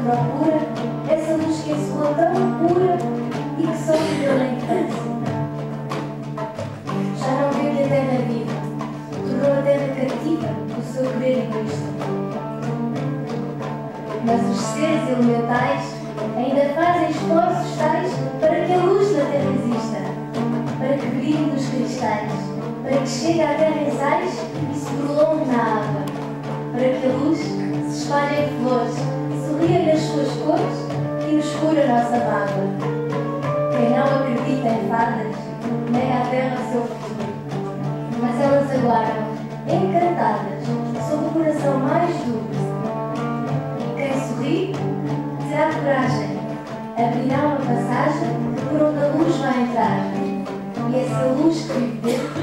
Procura essa luz que é sua tão pura e que só se deu na infância. sais, para que chegue à terra em sais e se prolongue na água, para que a luz se espalhe em flores, sorria nas suas cores e nos cura a nossa mágoa. Quem não acredita em fadas, nega à terra o seu futuro, mas elas aguardam, encantadas, sob o coração mais duro. Quem sorri, terá coragem, abrirá uma passagem por onde a luz vai entrar, e essa luz que vive dentro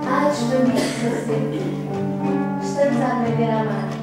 há de expandir-se para sempre. Estamos a aprender a amar.